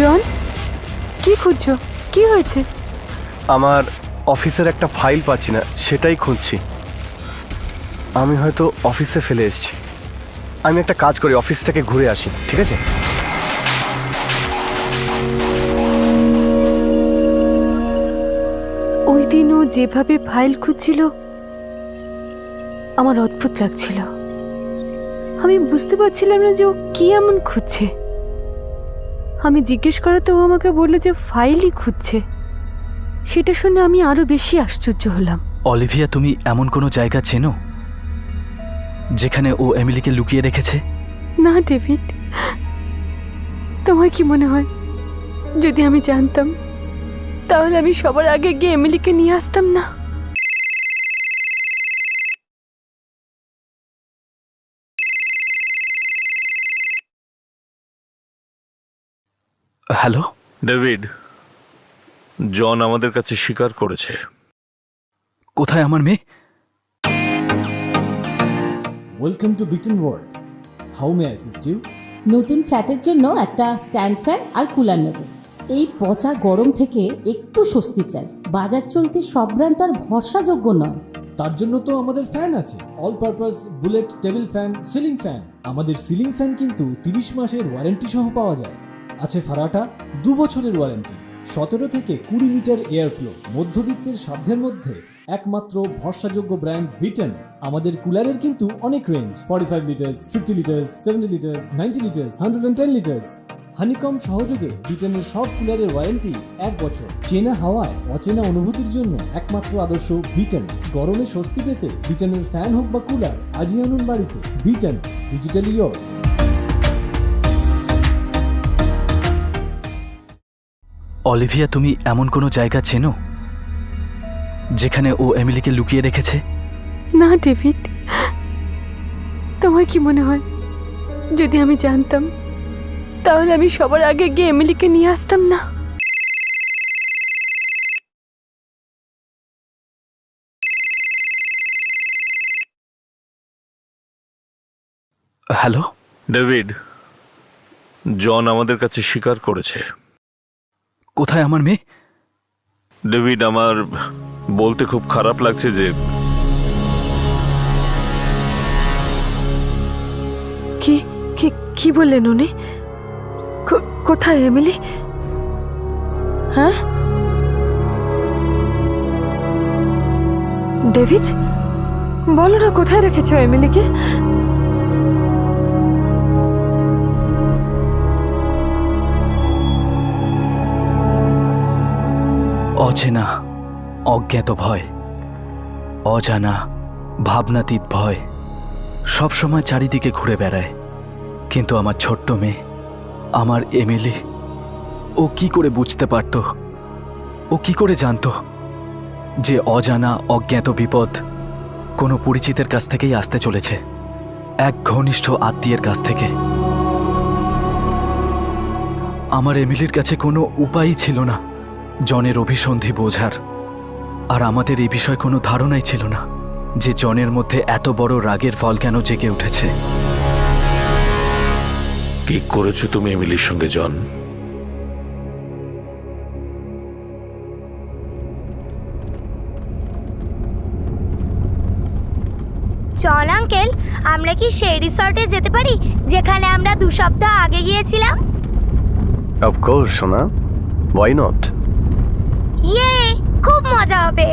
জন, কি খুঁজছো? কি হয়েছে? আমার অফিসের একটা ফাইল পাচ্ছি না, সেটাই খুঁজছি। আমি হয়তো অফিসে ফেলে এসেছি। আমি একটা কাজ করি, অফিস থেকে ঘুরে আসি, ঠিক আছে? ওই দিন ও যেভাবে ফাইল খুঁজছিল আমার অদ্ভুত লাগছিল। আমি বুঝতে পারছিলাম না যে ও কি এমন খুঁজছে। আমি জিজ্ঞেস করাতে ও আমাকে বলল যে ফাইলই খুঁজছে। সেটা শুনে আমি আরো বেশি আশ্চর্য হলাম। অলিভিয়া, তুমি এমন কোনো জায়গা চেনো যেখানে ও এমিলিকে লুকিয়ে রেখেছে? না ডেভিড, তোমার কি মনে হয় যদি আমি জানতাম তাহলে আমি সবার আগে গিয়ে এমিলিকে নিয়ে আসতাম না? হ্যালো ডেভিড, জন আমাদের কাছে স্বীকার করেছে। কোথায় আমার মেয়ে? Welcome to Beaton world. How may I assist you? নতুন ফ্ল্যাটের জন্য একটা স্ট্যান্ড ফ্যান আর কুলার নেব। এই পচা গরম থেকে একটু স্বস্তি চাই। বাজার চলতে সব ব্র্যান্ড তো আর ভরসাযোগ্য নয়। তার জন্য তো আমাদের ফ্যান আছে, all purpose bullet table fan, ceiling fan. আমাদের সিলিং ফ্যান কিন্তু 30 মাসের ওয়ারেন্টি সহ পাওয়া যায়। আছে ফারাটা 2 বছরের ওয়ারেন্টি, 17 থেকে 20 মিটার এয়ার ফ্লো, মধ্যবিত্তের সাধ্যের মধ্যে একমাত্র ভরসাযোগ্য ব্র্যান্ড বিটেন। আমাদের কুলারের কিন্তু অনেক range, 45 litres, 50 litres, 70 litres, 90 litres, 110 litres. Honeycomb সহযোগে বিটেনের সব কুলারের ওয়ারেন্টি 1 বছর। চেনা হাওয়ায় অচেনা অনুভূতির জন্য একমাত্র আদর্শ বিটেন। গরমে স্বস্তি পেতে বিটেনের ফ্যান হোক বা কুলার আজই আনুন বাড়িতে। Beaten, digitally years. অলিভিয়া, তুমি এমন কোনো জায়গা চেনো যেখানে ও এমিলিকে লুকিয়ে রেখেছে? না ডেভিড, তোমার কি মনে হয় যদি আমি জানতাম তাহলে আমি সবার আগে গিয়ে এমিলিকে নিয়ে আসতাম না? হ্যালো ডেভিড, জন আমাদের কাছে স্বীকার করেছে। কোথায় আমার মেয়ে? ডেভিড, আমার বলতে খুব খারাপ লাগছে যে কি কি কি বললেন উনি? কোথায় এমিলি? হ্যাঁ ডেভিড, বলো না কোথায় রেখেছো এমিলিকে? অচেনা, অজ্ঞাত ভয়, অজানা, ভাবনাতীত ভয় সবসময় চারিদিকে ঘুরে বেড়ায়। কিন্তু আমার ছোট্ট মেয়ে, আমার এমিলি, ও কি করে বুঝতে পারত, ও কি করে জানতো যে অজানা অজ্ঞাত বিপদ কোনো পরিচিতের কাছ থেকেই আসতে চলেছে, এক ঘনিষ্ঠ আত্মীয়ের কাছ থেকে? আমার এমিলির কাছে কোনো উপায়ই ছিল না জনের অভিসন্ধি বোঝার, আর আমাদের এই বিষয়ে কোনো ধারণাই ছিল না যে জনের মধ্যে এত বড় রাগের ফল কেন জেগে উঠেছে। কি করেছো তুমি এমিলির সঙ্গে, জন? চল আঙ্কেল, আমরা কি সেই রিসর্টে যেতে পারি যেখানে আমরা 2 সপ্তাহ আগে গিয়েছিলাম? অফকোর্স সোনা, ওয়াই নট? ইয়ে, খুব মজা হবে।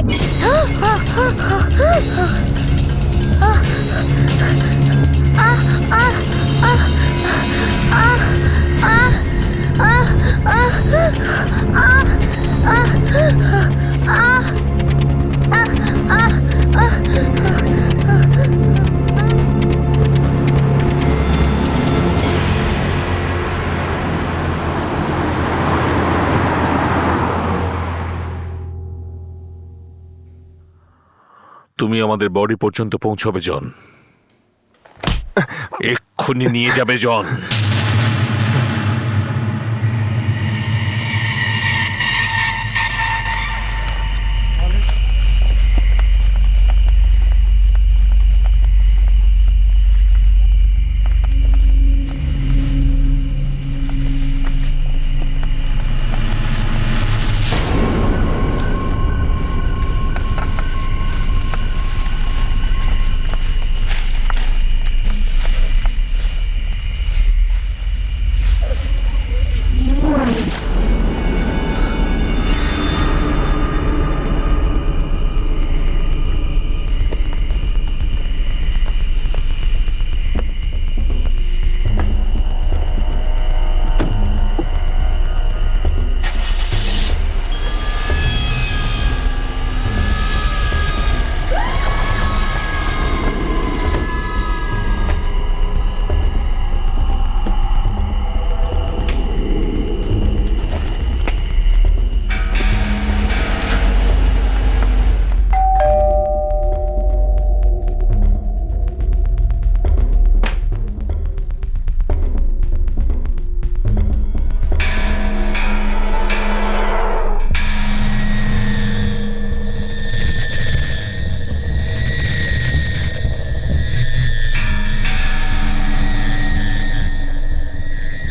তুমি আমাদের বডি পর্যন্ত পৌঁছবে, জন। এক্ষুনি নিয়ে যাবে, জন।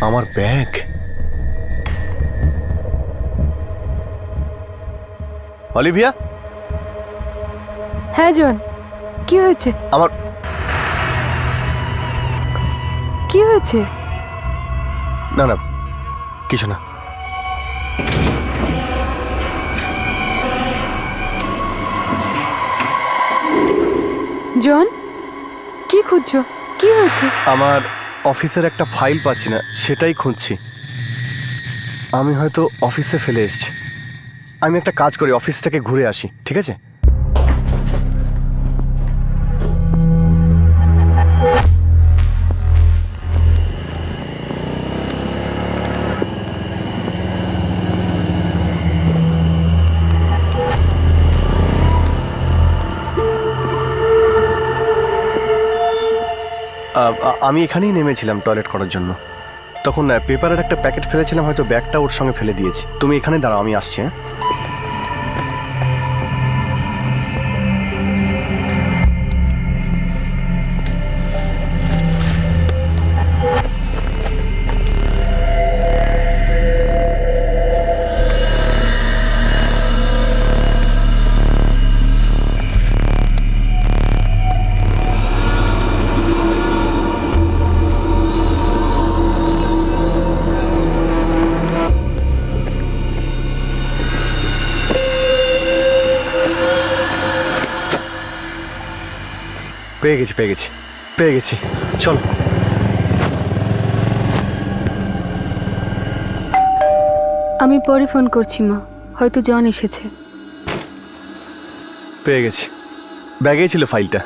আমার ব্যাগ। অলিভিয়া? হ্যাঁ জন, কি হয়েছে? আমার কি হয়েছে? না না, কিছু না। জন, কি খুঁজছো? কি হয়েছে? আমার অফিসের একটা ফাইল পাচ্ছি না, সেটাই খুঁজছি। আমি হয়তো অফিসে ফেলে এসেছি। আমি একটা কাজ করি, অফিস থেকে ঘুরে আসি, ঠিক আছে? আমি এখানেই নেমেছিলাম টয়লেট করার জন্য। তখন পেপারের একটা প্যাকেট ফেলেছিলাম, হয়তো ব্যাগটা ওর সঙ্গে ফেলে দিয়েছি। তুমি এখানে দাঁড়াও, আমি আসছি। হ্যাঁ, পেয়ে গেছি। চল। আমি পরে ফোন করছি মা, হয়তো জন এসেছে। পেয়ে গেছি, ব্যাগেই ছিল ফাইলটা,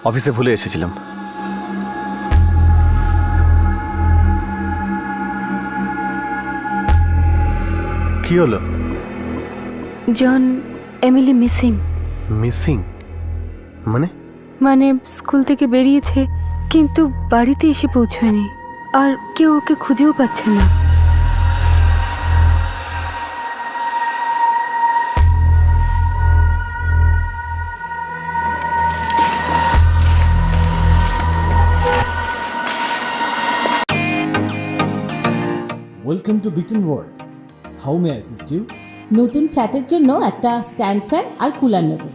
অফিসে ভুলে এসেছিলাম। কি হলো? জন, এমিলি মিসিং। মিসিং মানে স্কুল থেকে বেরিয়েছে, কিন্তু বাড়িতে এসে পৌঁছয়নি, আর কেউ ওকে খুঁজেও পাচ্ছে না। Welcome to Beaton world. How may I assist you? নতুন ফ্ল্যাটের জন্য একটা স্ট্যান্ড ফ্যান আর কুলার নেব।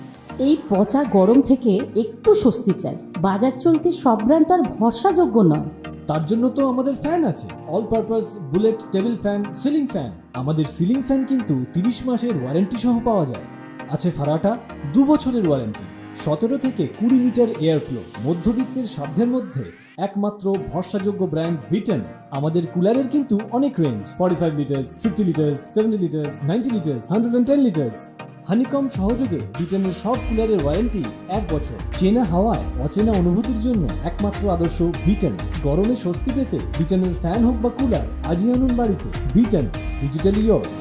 এই পচা গরম থেকে একটু স্বস্তি চাই। বাজার চলতে সব ব্র্যান্ড তো আর ভরসাযোগ্য নয়। তার জন্য তো আমাদের ফ্যান আছে, all purpose bullet table fan, ceiling fan. আমাদের সিলিং ফ্যান কিন্তু 30 মাসের ওয়ারেন্টি সহ পাওয়া যায়। আছে ফারাটা 2 বছরের ওয়ারেন্টি, 17 থেকে 20 মিটার এয়ার ফ্লো। মধ্যবিত্তের সাধ্যের মধ্যে একমাত্র ভরসাযোগ্য ব্র্যান্ড বিটন। আমাদের কুলারের কিন্তু অনেক range, 45 litres, 50 litres, 70 litres, 90 litres, 110 litres. Honeycomb সহযোগে বিটনের সব কুলারের ওয়ারেন্টি 1 বছর। চেনা হাওয়ায় অচেনা অনুভূতির জন্য একমাত্র আদর্শ বিটন। গরমে স্বস্তি পেতে বিটনের ফ্যান হোক বা কুলার, আজই আনুন বাড়িতে। Vuitton, digitally yours.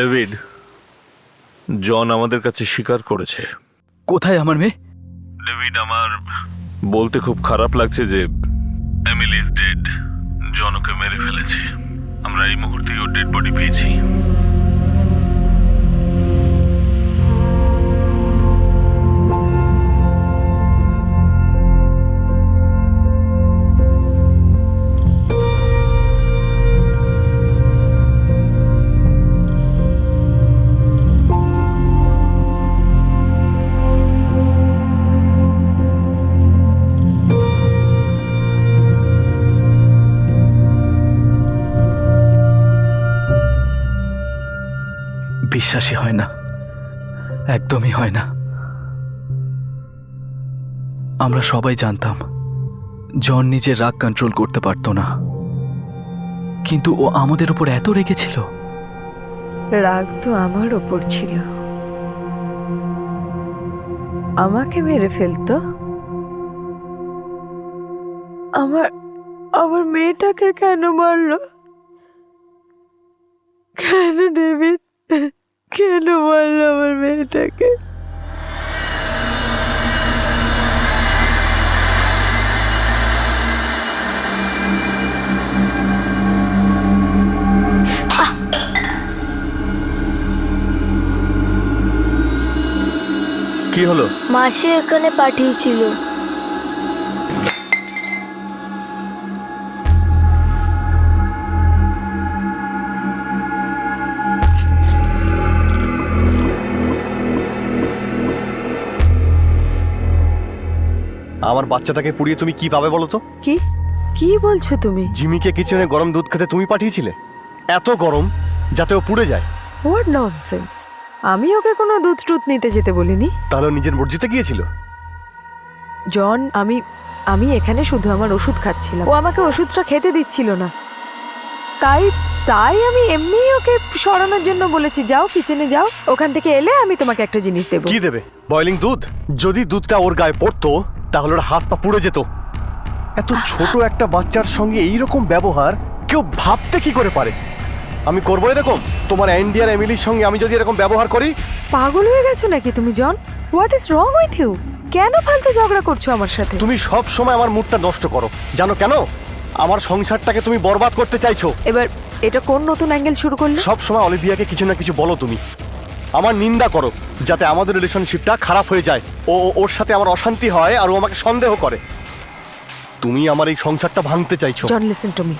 ডেভিড, জন আমাদের কাছে স্বীকার করেছে। কোথায় আমার মেয়ে? ডেভিড, আমার বলতে খুব খারাপ লাগছে যে এমিলি ইজ ডেড। জন ওকে মেরে ফেলেছে। আমরা এই মুহূর্তে ওর ডেড বডি পেয়েছি। বিশ্বাসই হয় না, একদমই হয় না। আমরা সবাই জানতাম জন নিজের রাগ কন্ট্রোল করতে পারতো না, কিন্তু ও আমাদের উপর এত রেগেছিল। রাগ তো আমার ওপর ছিল, আমাকে মেরে ফেলতো। আমার মেয়েটাকে কেন মারলো? কেন ডেভিড, কেন মারলো আমার মেয়েটাকে? কি হলো? মাসি এখানে পাঠিয়েছিল। আমার বাচ্চাটাকে পুড়িয়ে তুমি কি পাবে বলো তো? কি কি বলছো তুমি? জিমিকে কিচেনে গরম দুধ খেতে তুমি পাঠিয়েছিলে, এত গরম যাতে ও পুড়ে যায়। What nonsense! আমি ওকে কোনো দুধ টুধ নিতে যেতে বলিনি। তাহলে নিজের মর্জিতে গিয়েছিল। জন, আমি এখানে শুধু আমার ওষুধ খাচ্ছিলাম, ও আমাকে ওষুধটা খেতে দিচ্ছিল না, তাই আমি এমনিই ওকে সরানোর জন্য বলেছি, যাও কিচেনে যাও, ওখান থেকে এলে আমি তোমাকে একটা জিনিস দেবো। কি দেবে? বয়লিং দুধ? যদি দুধটা ওর গায়ে পড়তো তাহলে ওর হাত পা পুড়ে যেত। এত ছোট একটা বাচ্চার সঙ্গে এইরকম ব্যবহার কেউ ভাবতে কি করে পারে? আমি করবো এরকম? তোমার অ্যান্ডি আর এমিলির সঙ্গে আমি যদি এরকম ব্যবহার করি? পাগল হয়ে গেছো নাকি তুমি John? What is wrong with you? কেন ফালতু ঝগড়া করছো আমার সাথে? তুমি সব সময় আমার মুডটা নষ্ট করো, জানো কেন? আমার সংসারটাকে তুমি বরবাদ করতে চাইছো। এবার এটা কোন নতুন অ্যাঙ্গেল শুরু করলে? সব সময় অলিভিয়াকে কিছু না কিছু বলো তুমি, আমার নিন্দা করো, যাতে আমাদের রিলেশনশিপটা খারাপ হয়ে যায়। ওর সাথে আমার অশান্তি হয় আর ও আমাকে সন্দেহ করে। তুমি আমার এই সংসারটা ভাঙতে চাইছো। জন, লিসেন টু মি।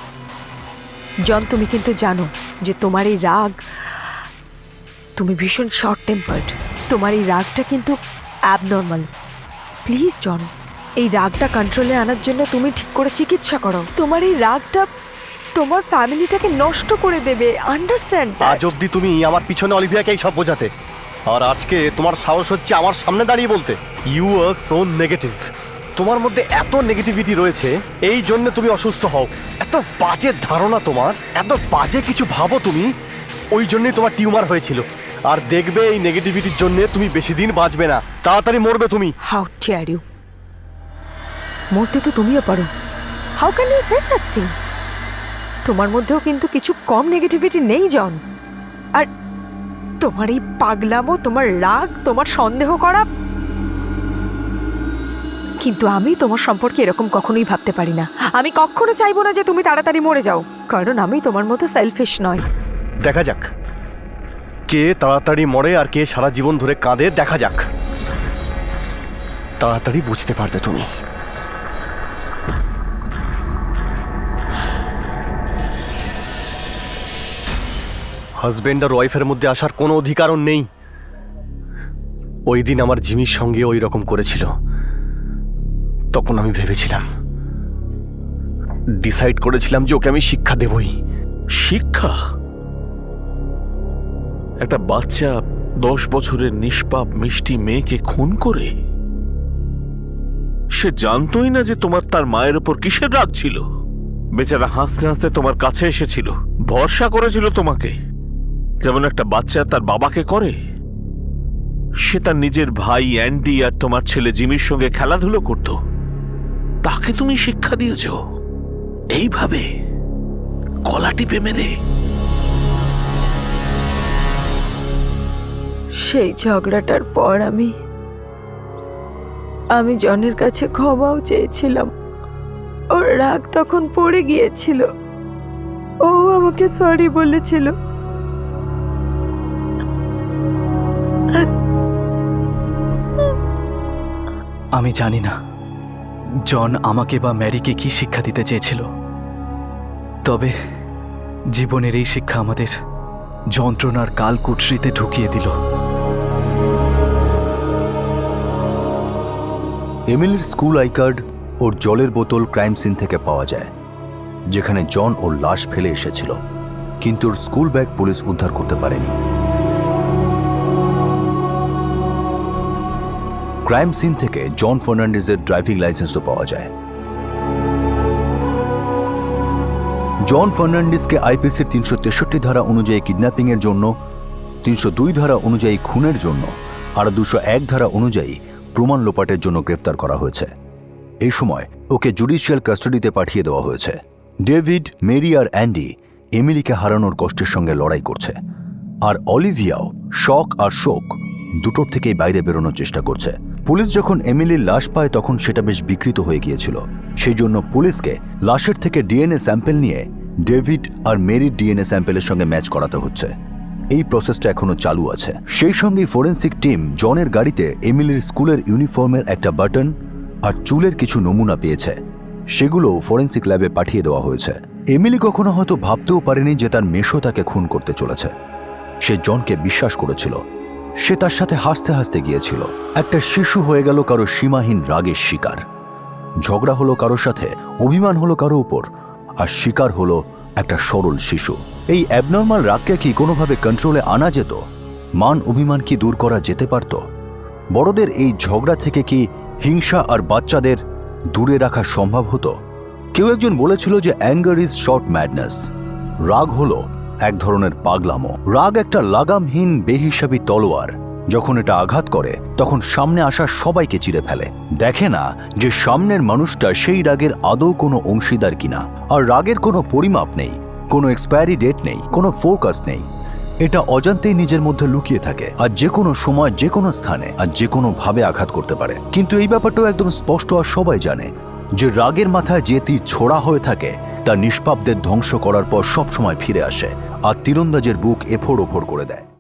জন, তুমি কিন্তু জানো যে তোমার এই রাগ, তুমি ভীষণ শর্ট টেম্পার্ড, তোমার এই রাগটা কিন্তু অ্যাবনর্মাল। প্লিজ জন, এই রাগটা কন্ট্রোলে আনার জন্য তুমি ঠিক করে চিকিৎসা করো। তোমার এই রাগটা তোমার ফ্যামিলিটাকে নষ্ট করে দেবে, আন্ডারস্ট্যান্ড? আজ অব্দি তুমি আমার পিছনে অলিভিয়াকে এই সব বোঝাতে, আর আজকে তোমার সাহস হচ্ছে আমার সামনে দাঁড়িয়ে বলতে ইউ আর সো নেগেটিভ। তোমার মধ্যে এত নেগেটিভিটি রয়েছে, এই জন্য তুমি অসুস্থ হও। এত বাজে ধারণা তোমার, এত বাজে কিছু ভাবো তুমি, ওই জন্যই তোমার টিউমার হয়েছিল। আর দেখবে এই নেগেটিভিটির জন্য তুমি বেশি দিন বাঁচবে না, তাড়াতাড়ি মরবে তুমি। How dare you! মরতে তো তুমিও পারো। How can you say such thing? তোমার মধ্যেও কিন্তু কিছু কম নেগেটিভিটি নেই জন। আর তোমার এই পাগলামো, তোমার রাগ, তোমার সন্দেহ করা, কিন্তু আমি তোমার সম্পর্কে এরকম কখনোই ভাবতে পারি না। আমি কখনো চাইবো না যে তুমি তাড়াতাড়ি মরে যাও, কারণ আমি তোমার মতো সেলফিশ নয়। দেখা যাক কে তাড়াতাড়ি মরে আর কে সারা জীবন ধরে কাঁদে, দেখা যাক। তাড়াতাড়ি বুঝতে পারবে তুমি। হাজবেন্ড আর ওয়াইফের মধ্যে আসার কোনো অধিকারও নেই। ওই দিন আমার জিমির সঙ্গে ওই রকম করেছিল, তখন আমি ভেবেছিলাম, ডিসাইড করেছিলাম যে ওকে আমি শিক্ষা দেবই। শিক্ষা? একটা বাচ্চা 10 বছরের নিষ্পাপ মিষ্টি মেয়েকে খুন করে? সে জানতোই না যে তোমার তার মায়ের ওপর কিসের রাগ ছিল। বেচারা হাসতে হাসতে তোমার কাছে এসেছিল, ভরসা করেছিল তোমাকে, যেমন একটা বাচ্চা তার বাবাকে করে। সে তার নিজের ভাই অ্যান্ডি আর তোমার ছেলে জিমির সঙ্গে খেলাধুলো করত, তাকে তুমি শিক্ষা দিয়েছ এইভাবে গলা টিপে মেরে? সেই ঝগড়াটার পর আমি জনের কাছে ক্ষমাও চেয়েছিলাম। ওর রাগ তখন পড়ে গিয়েছিল, ও আমাকে সরি বলেছিল। আমি জানি না জন আমাকে বা ম্যারিকে কি শিক্ষা দিতে চেয়েছিল, তবে জীবনের এই শিক্ষা আমাদের যন্ত্রণার কালকুঠরিতে ঢুকিয়ে দিল। এমিলির স্কুল আই কার্ড ওর জলের বোতল ক্রাইম সিন থেকে পাওয়া যায়, যেখানে জন ওর লাশ ফেলে এসেছিল, কিন্তু ওর স্কুল ব্যাগ পুলিশ উদ্ধার করতে পারেনি। ক্রাইম সিন থেকে জন ফার্নান্ডেজের ড্রাইভিং লাইসেন্সও পাওয়া যায়। জন ফার্নান্ডিসকে আইপিসির 363 ধারা অনুযায়ী কিডন্যাপিংয়ের জন্য, 302 ধারা অনুযায়ী খুনের জন্য আর 201 ধারা অনুযায়ী প্রমাণ লোপাটের জন্য গ্রেফতার করা হয়েছে। এই সময় ওকে জুডিশিয়াল কাস্টাডিতে পাঠিয়ে দেওয়া হয়েছে। ডেভিড, মেরি আর অ্যান্ডি এমিলিকে হারানোর কষ্টের সঙ্গে লড়াই করছে, আর অলিভিয়াও শক আর শোক দুটোর থেকেই বাইরে বেরোনোর চেষ্টা করছে। পুলিশ যখন এমিলির লাশ পায় তখন সেটা বেশ বিকৃত হয়ে গিয়েছিল, সেই জন্য পুলিশকে লাশের থেকে ডিএনএ স্যাম্পেল নিয়ে ডেভিড আর মেরির ডিএনএ স্যাম্পেলের সঙ্গে ম্যাচ করাতে হচ্ছে। এই প্রসেসটা এখনো চালু আছে। সেই সঙ্গে ফরেন্সিক টিম জনের গাড়িতে এমিলির স্কুলের ইউনিফর্মের একটা বাটন আর চুলের কিছু নমুনা পেয়েছে। সেগুলো ফরেন্সিক ল্যাবে পাঠিয়ে দেওয়া হয়েছে। এমিলি কখনো হয়তো ভাবতেও পারেনি যে তার মেশো তাকে খুন করতে চলেছে। সে জনকে বিশ্বাস করেছিল, সে তার সাথে হাসতে হাসতে গিয়েছিল। একটা শিশু হয়ে গেল কারো সীমাহীন রাগের শিকার। ঝগড়া হলো কারো সাথে, অভিমান হলো কারো উপর, আর শিকার হলো একটা সরল শিশু। এই অ্যাবনর্মাল রাগকে কি কোনোভাবে কন্ট্রোলে আনা যেত? মান অভিমান কি দূর করা যেতে পারত? বড়দের এই ঝগড়া থেকে কি হিংসা আর বাচ্চাদের দূরে রাখা সম্ভব হতো? কেউ একজন বলেছিল যে অ্যাঙ্গার ইজ শর্ট ম্যাডনেস। রাগ হলো এক ধরনের পাগলামো। রাগ একটা লাগামহীন বেহিসাবি তলোয়ার। যখন এটা আঘাত করে তখন সামনে আসা সবাইকে চিরে ফেলে। দেখে না যে সামনের মানুষটা সেই রাগের আদৌ কোনো অংশীদার কিনা। আর রাগের কোনো পরিমাপ নেই, কোনো এক্সপায়ারি ডেট নেই, কোনো ফোকাস নেই। এটা অজান্তেই নিজের মধ্যে লুকিয়ে থাকে আর যে কোনো সময়, যে কোনো স্থানে আর যে কোনো ভাবে আঘাত করতে পারে। কিন্তু এই ব্যাপারটাও একদম স্পষ্ট আর সবাই জানে যে রাগের মাথায় যে তীর ছোড়া হয়ে থাকে তা নিষ্পাপদের ধ্বংস করার পর সবসময় ফিরে আসে আর তীরন্দাজের বুক এফোড় ওফোড় করে দেয়।